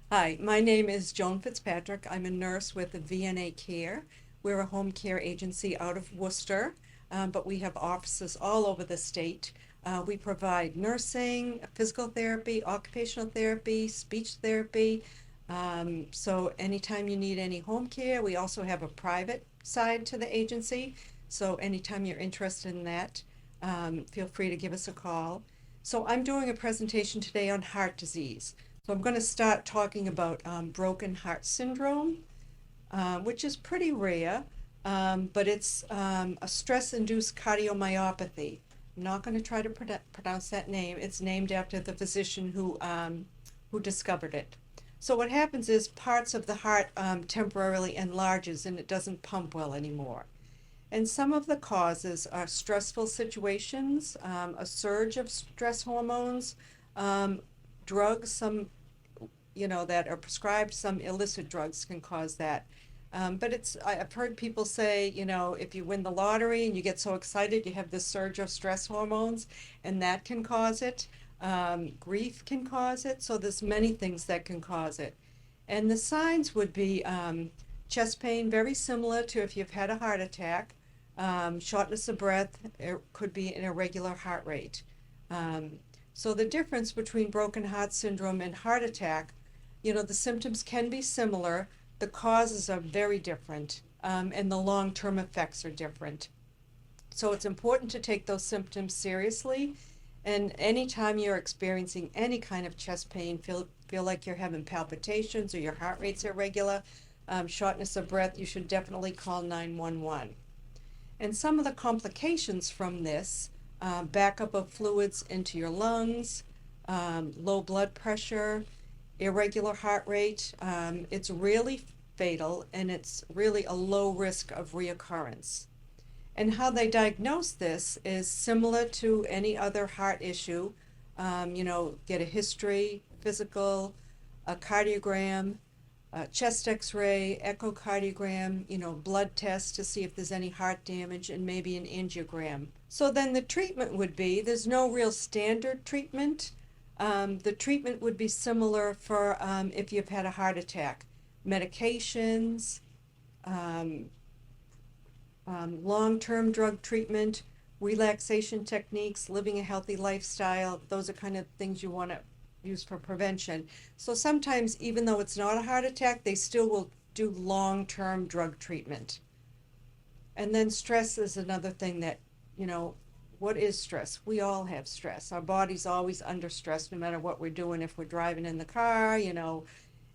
Hi, my name is Joan Fitzpatrick. I'm a nurse with the VNA Care. We're a home care agency out of Worcester, but we have offices all over the state. We provide nursing, physical therapy, occupational therapy, speech therapy. So anytime you need any home care, we also have a private side to the agency. So anytime you're interested in that, feel free to give us a call. So I'm doing a presentation today on heart disease. So I'm going to start talking about broken heart syndrome, which is pretty rare, but it's a stress-induced cardiomyopathy. I'm not going to try to pronounce that name. It's named after the physician who discovered it. So what happens is parts of the heart temporarily enlarges and it doesn't pump well anymore. And some of the causes are stressful situations, a surge of stress hormones, um, drugs, that are prescribed, some illicit drugs can cause that. But I've heard people say, if you win the lottery and you get so excited, you have this surge of stress hormones, and that can cause it. Grief can cause it. So there's many things that can cause it. And the signs would be chest pain, very similar to if you've had a heart attack, shortness of breath, it could be an irregular heart rate. Um, so the difference between broken heart syndrome and heart attack, the symptoms can be similar, the causes are very different, and the long-term effects are different. So it's important to take those symptoms seriously. And anytime you're experiencing any kind of chest pain, feel like you're having palpitations or your heart rate's irregular, shortness of breath, you should definitely call 911. And some of the complications from this, backup of fluids into your lungs, low blood pressure, irregular heart rate, it's really fatal and it's really a low risk of reoccurrence. And how they diagnose this is similar to any other heart issue. Get a history, physical, a cardiogram, chest x-ray, echocardiogram, blood test to see if there's any heart damage, and maybe an angiogram. So then the treatment would be, there's no real standard treatment. The treatment would be similar for if you've had a heart attack. Medications, um, long-term drug treatment, relaxation techniques, living a healthy lifestyle. Those are kind of things you want to use for prevention. So sometimes, even though it's not a heart attack, they still will do long-term drug treatment. And then stress is another thing that, what is stress? We all have stress. Our body's always under stress, no matter what we're doing. If we're driving in the car,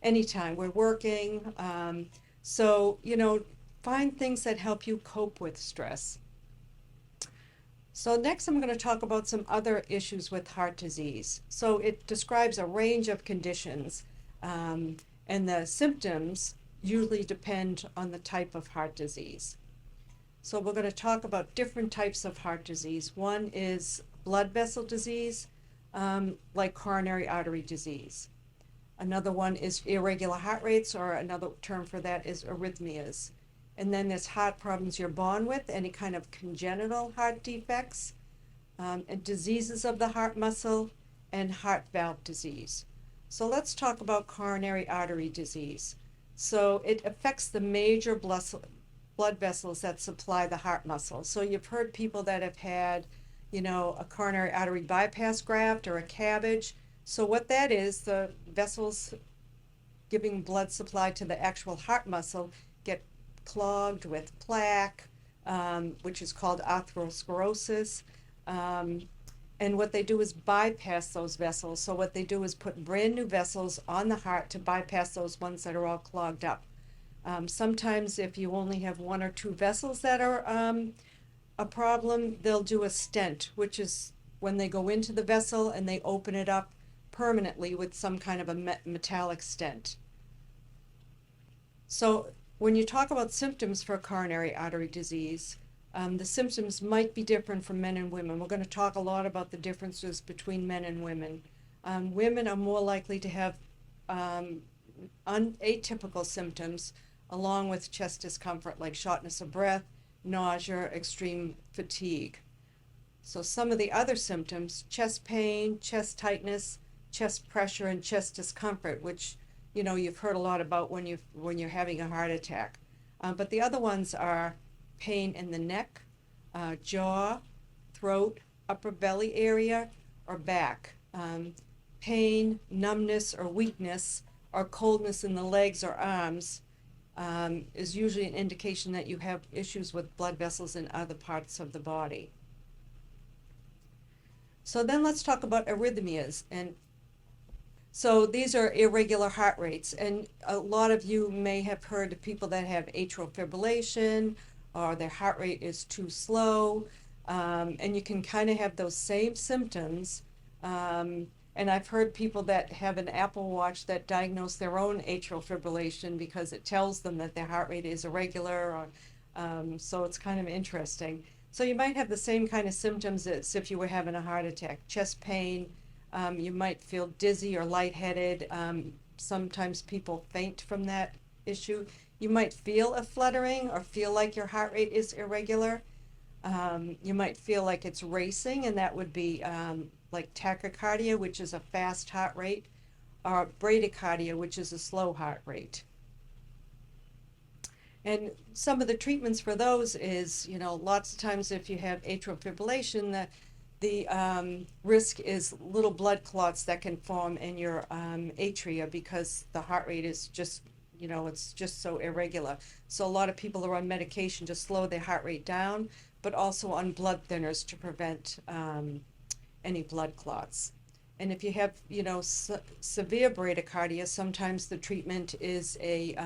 anytime we're working. So, find things that help you cope with stress. So next I'm going to talk about some other issues with heart disease. So it describes a range of conditions, and the symptoms usually depend on the type of heart disease. So we're going to talk about different types of heart disease. One is blood vessel disease, like coronary artery disease. Another one is irregular heart rates, or another term for that is arrhythmias. And then there's heart problems you're born with, any kind of congenital heart defects, and diseases of the heart muscle, and heart valve disease. So let's talk about coronary artery disease. So it affects the major blood vessels that supply the heart muscle. So you've heard people that have had, a coronary artery bypass graft or a CABG. So what that is, the vessels giving blood supply to the actual heart muscle get clogged with plaque, which is called atherosclerosis. And what they do is bypass those vessels. So what they do is put brand new vessels on the heart to bypass those ones that are all clogged up. Sometimes if you only have one or two vessels that are a problem, they'll do a stent, which is when they go into the vessel and they open it up permanently with some kind of a metallic stent. So when you talk about symptoms for coronary artery disease, the symptoms might be different from men and women. We're going to talk a lot about the differences between men and women. Women are more likely to have atypical symptoms along with chest discomfort like shortness of breath, nausea, extreme fatigue. So some of the other symptoms, chest pain, chest tightness, chest pressure, and chest discomfort, which you've heard a lot about when you're having a heart attack. But the other ones are pain in the neck, jaw, throat, upper belly area, or back. Pain, numbness, or weakness, or coldness in the legs or arms is usually an indication that you have issues with blood vessels in other parts of the body. So then let's talk about arrhythmias. And so these are irregular heart rates. And a lot of you may have heard of people that have atrial fibrillation or their heart rate is too slow. And you can kind of have those same symptoms. And I've heard people that have an Apple Watch that diagnose their own atrial fibrillation because it tells them that their heart rate is irregular. So it's kind of interesting. So you might have the same kind of symptoms as if you were having a heart attack. Chest pain, you might feel dizzy or lightheaded. Sometimes people faint from that issue. You might feel a fluttering or feel like your heart rate is irregular. You might feel like it's racing, and that would be like tachycardia, which is a fast heart rate, or bradycardia, which is a slow heart rate. And some of the treatments for those is, lots of times if you have atrial fibrillation, the risk is little blood clots that can form in your atria because the heart rate is just, it's just so irregular. So a lot of people are on medication to slow their heart rate down, but also on blood thinners to prevent any blood clots. And if you have, severe bradycardia, sometimes the treatment is a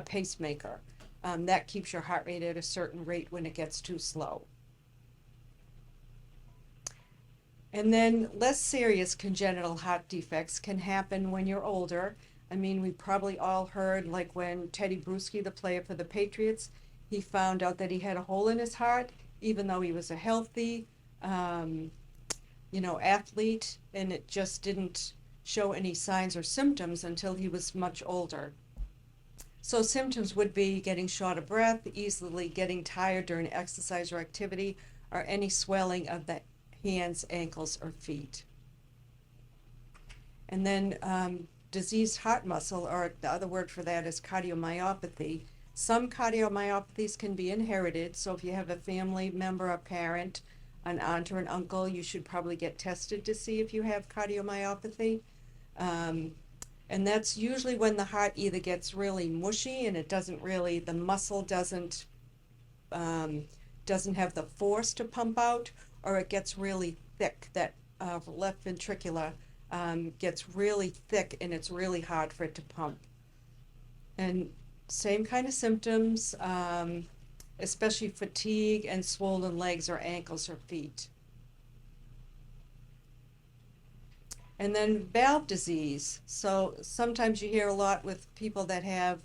pacemaker. That keeps your heart rate at a certain rate when it gets too slow. And then less serious congenital heart defects can happen when you're older. I mean, we probably all heard, like when Teddy Bruschi, the player for the Patriots, he found out that he had a hole in his heart, even though he was a healthy, athlete, and it just didn't show any signs or symptoms until he was much older. So symptoms would be getting short of breath, easily getting tired during exercise or activity, or any swelling of the hands, ankles, or feet. And then diseased heart muscle, or the other word for that is cardiomyopathy. Some cardiomyopathies can be inherited, so if you have a family member, a parent, an aunt, or an uncle, you should probably get tested to see if you have cardiomyopathy. And that's usually when the heart either gets really mushy and the muscle doesn't have the force to pump out, or it gets really thick. That left ventricular gets really thick and it's really hard for it to pump. And same kind of symptoms, especially fatigue and swollen legs or ankles or feet. And then valve disease. So sometimes you hear a lot with people that have,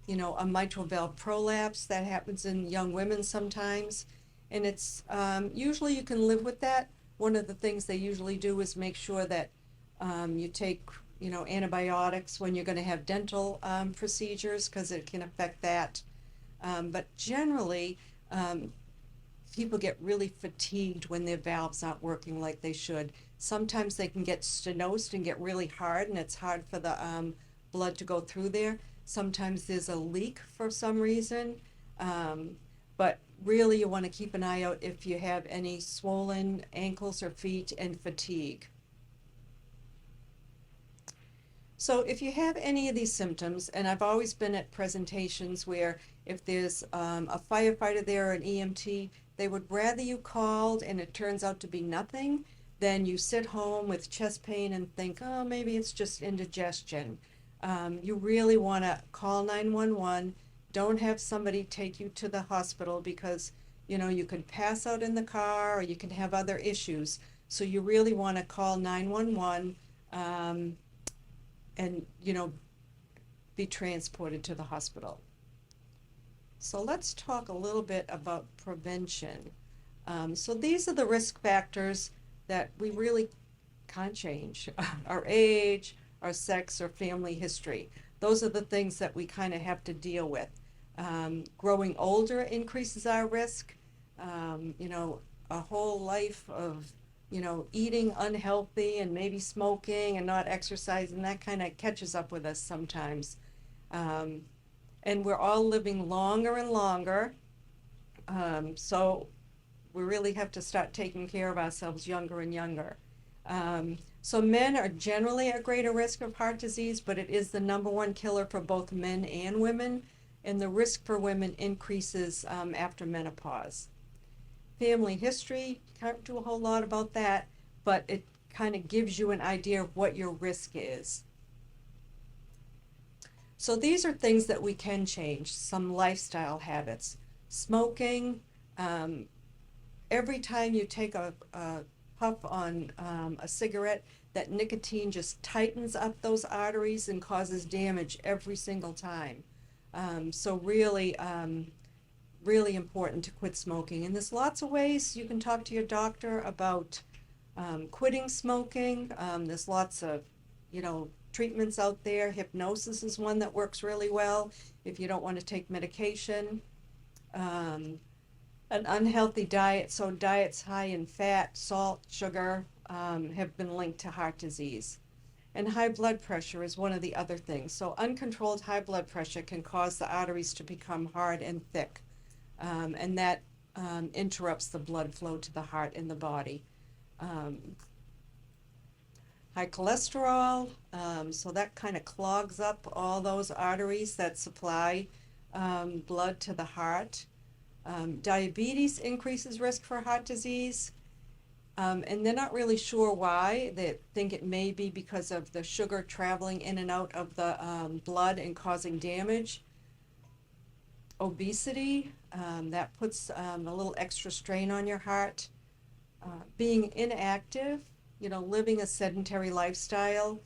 a mitral valve prolapse. That happens in young women sometimes. And it's usually you can live with that. One of the things they usually do is make sure that you take, antibiotics when you're going to have dental procedures because it can affect that. But generally, people get really fatigued when their valves aren't working like they should. Sometimes they can get stenosed and get really hard, and it's hard for the blood to go through there. Sometimes there's a leak for some reason, but really you want to keep an eye out if you have any swollen ankles or feet and fatigue. So if you have any of these symptoms, and I've always been at presentations where if there's a firefighter there or an EMT, they would rather you called and it turns out to be nothing than you sit home with chest pain and think, oh, maybe it's just indigestion. You really want to call 911. Don't have somebody take you to the hospital because, you could pass out in the car or you can have other issues. So you really want to call 911 and, be transported to the hospital. So let's talk a little bit about prevention. So these are the risk factors that we really can't change. Our age, our sex, or family history. Those are the things that we kind of have to deal with. Growing older increases our risk. A whole life of eating unhealthy and maybe smoking and not exercising, that kind of catches up with us sometimes. Um, and we're all living longer and longer. So we really have to start taking care of ourselves younger and younger. So men are generally at greater risk of heart disease, but it is the number one killer for both men and women, and the risk for women increases after menopause. Family history, can't do a whole lot about that, but it kind of gives you an idea of what your risk is. So these are things that we can change, some lifestyle habits. Smoking, um, every time you take a puff on a cigarette, that nicotine just tightens up those arteries and causes damage every single time. So really important to quit smoking. And there's lots of ways you can talk to your doctor about quitting smoking. There's lots of, treatments out there. Hypnosis is one that works really well if you don't want to take medication. Um, an unhealthy diet, so diets high in fat, salt, sugar, have been linked to heart disease. And high blood pressure is one of the other things. So uncontrolled high blood pressure can cause the arteries to become hard and thick, and that interrupts the blood flow to the heart and the body. Um, High cholesterol, so that kind of clogs up all those arteries that supply blood to the heart. Diabetes increases risk for heart disease, and they're not really sure why. They think it may be because of the sugar traveling in and out of the blood and causing damage. Obesity, that puts a little extra strain on your heart. Being inactive, living a sedentary lifestyle,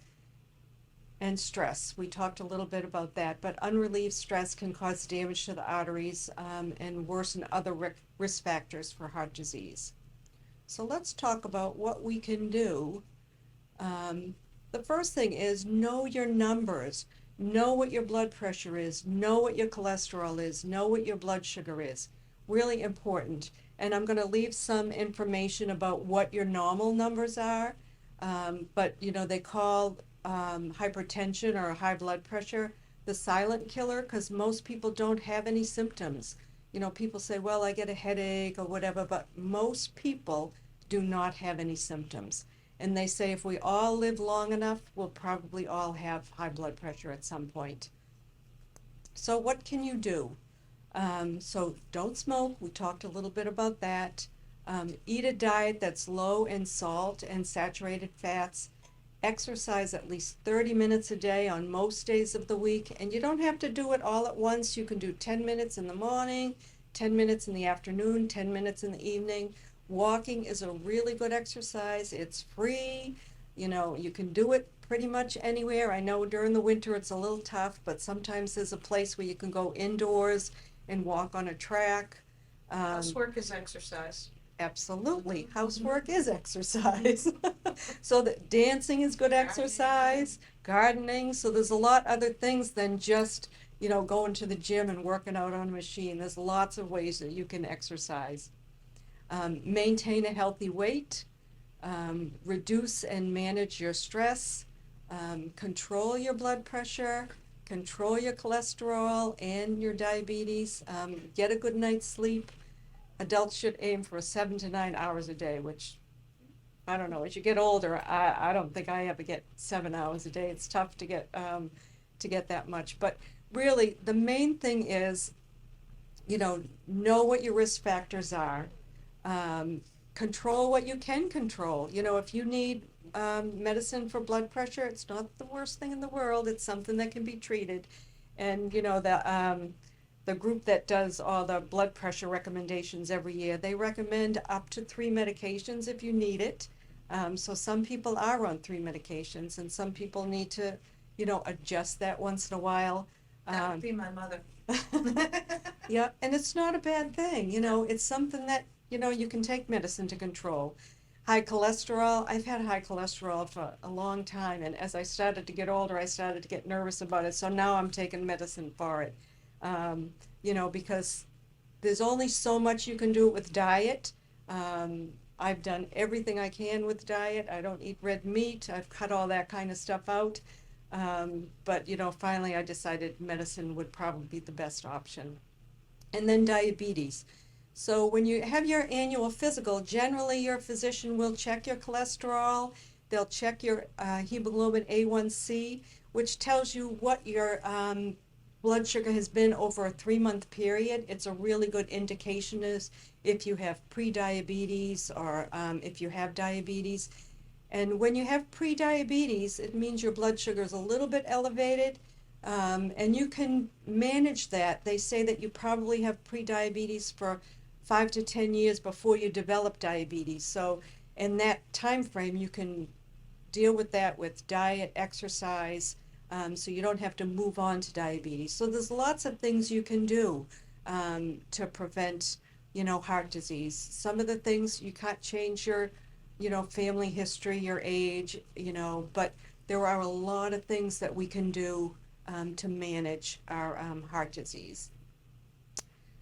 and stress. We talked a little bit about that, but unrelieved stress can cause damage to the arteries and worsen other risk factors for heart disease. So let's talk about what we can do. The first thing is know your numbers. Know what your blood pressure is. Know what your cholesterol is. Know what your blood sugar is. Really important. And I'm going to leave some information about what your normal numbers are. But, they call hypertension or high blood pressure the silent killer because most people don't have any symptoms. People say, well, I get a headache or whatever, but most people do not have any symptoms. And they say if we all live long enough, we'll probably all have high blood pressure at some point. So what can you do? So don't smoke. We talked a little bit about that. Eat a diet that's low in salt and saturated fats. Exercise at least 30 minutes a day on most days of the week. And you don't have to do it all at once. You can do 10 minutes in the morning, 10 minutes in the afternoon, 10 minutes in the evening. Walking is a really good exercise. It's free. You can do it pretty much anywhere. I know during the winter it's a little tough, but sometimes there's a place where you can go indoors and walk on a track. Housework is exercise. Absolutely. Housework is exercise. So that dancing is good exercise, gardening. So there's a lot other things than just, going to the gym and working out on a machine. There's lots of ways that you can exercise. Maintain a healthy weight. Reduce and manage your stress. Control your blood pressure. Control your cholesterol and your diabetes. Get a good night's sleep. Adults should aim for 7 to 9 hours a day, which, I don't know, as you get older, I don't think I ever get 7 hours a day. It's tough to get that much. But really, the main thing is, know what your risk factors are. Control what you can control. If you need medicine for blood pressure, it's not the worst thing in the world. It's something that can be treated. And, the group that does all the blood pressure recommendations every year, they recommend up to 3 medications if you need it. So some people are on 3 medications, and some people need to, adjust that once in a while. That would be my mother. Yeah, and it's not a bad thing. It's something that, you can take medicine to control. High cholesterol, I've had high cholesterol for a long time, and as I started to get older, I started to get nervous about it, so now I'm taking medicine for it. Because there's only so much you can do with diet. I've done everything I can with diet. I don't eat red meat. I've cut all that kind of stuff out. But, finally I decided medicine would probably be the best option. And then diabetes. So when you have your annual physical, generally your physician will check your cholesterol, they'll check your hemoglobin A1C, which tells you what your blood sugar has been over a 3-month period. It's a really good indication as if you have pre-diabetes or if you have diabetes. And when you have pre-diabetes, it means your blood sugar is a little bit elevated. And you can manage that. They say that you probably have pre-diabetes for 5 to 10 years before you develop diabetes. So in that time frame, you can deal with that with diet, exercise, so you don't have to move on to diabetes. So there's lots of things you can do to prevent, heart disease. Some of the things you can't change your, family history, your age, but there are a lot of things that we can do to manage our heart disease.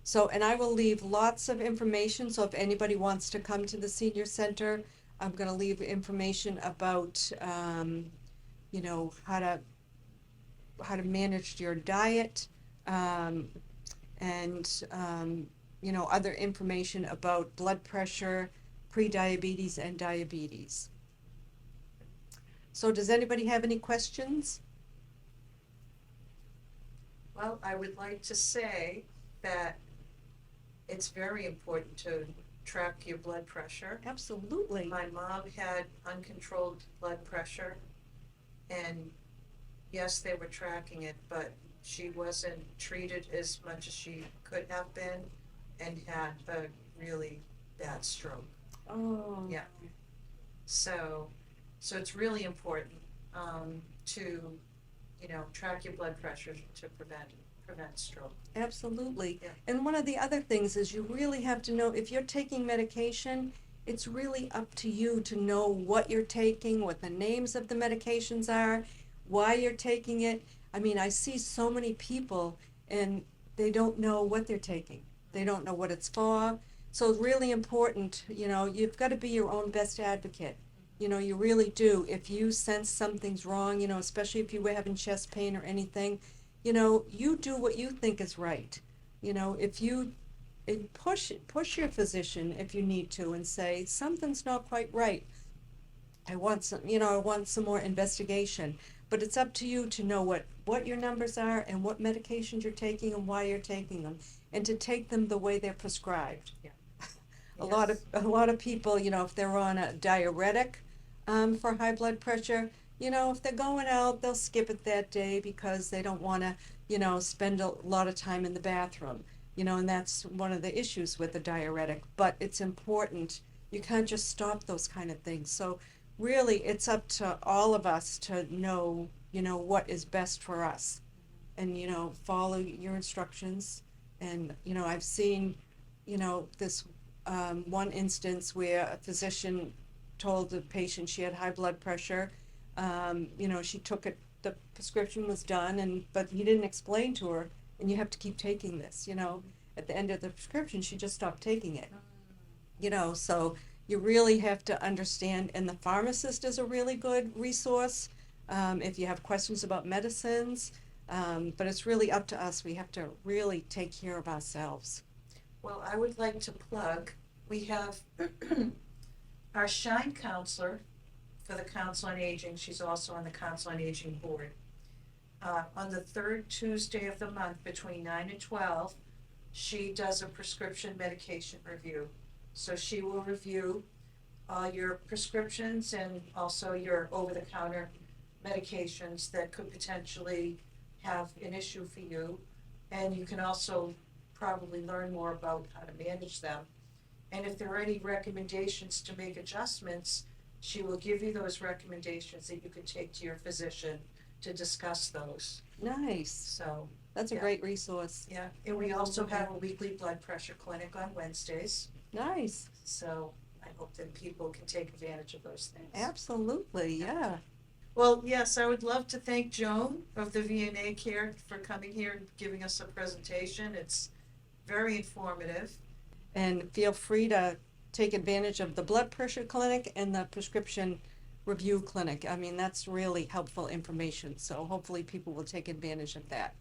So, and I will leave lots of information, so if anybody wants to come to the senior center, I'm going to leave information about, how to manage your diet, and, other information about blood pressure, pre-diabetes, and diabetes. So does anybody have any questions? Well, I would like to say that it's very important to track your blood pressure. Absolutely. My mom had uncontrolled blood pressure, and yes, they were tracking it, but she wasn't treated as much as she could have been and had a really bad stroke. Oh. Yeah. So it's really important to track your blood pressure to prevent stroke. Absolutely. Yeah. And one of the other things is you really have to know if you're taking medication, it's really up to you to know what you're taking, what the names of the medications are, why you're taking it. I mean, I see so many people and they don't know what they're taking. They don't know what it's for. So it's really important, you've got to be your own best advocate. You really do. If you sense something's wrong, especially if you were having chest pain or anything, you do what you think is right. If you push your physician if you need to and say, something's not quite right. I want some more investigation. But it's up to you to know what your numbers are and what medications you're taking and why you're taking them, and to take them the way they're prescribed. Yeah. A lot of people, if they're on a diuretic for high blood pressure, if they're going out, they'll skip it that day because they don't want to, spend a lot of time in the bathroom, and that's one of the issues with the diuretic. But it's important. You can't just stop those kind of things. So really, it's up to all of us to know, what is best for us, and, follow your instructions. And, I've seen, this one instance where a physician told the patient she had high blood pressure. She took it, the prescription was done, but he didn't explain to her, and you have to keep taking this, At the end of the prescription, she just stopped taking it. So you really have to understand, and the pharmacist is a really good resource if you have questions about medicines, but it's really up to us. We have to really take care of ourselves. Well, I would like to plug, we have our Shine counselor for the Council on Aging. She's also on the Council on Aging board. On the third Tuesday of the month between 9 and 12, she does a prescription medication review. So she will review all your prescriptions and also your over-the-counter medications that could potentially have an issue for you. And you can also probably learn more about how to manage them. And if there are any recommendations to make adjustments, she will give you those recommendations that you can take to your physician to discuss those. Nice. So that's a great resource. Yeah, and we also have a weekly blood pressure clinic on Wednesdays. Nice. So I hope that people can take advantage of those things. Absolutely, yeah. Well, yes, I would love to thank Joan of the VNA Care for coming here and giving us a presentation. It's very informative. And feel free to take advantage of the blood pressure clinic and the prescription review clinic. I mean, that's really helpful information, so hopefully people will take advantage of that.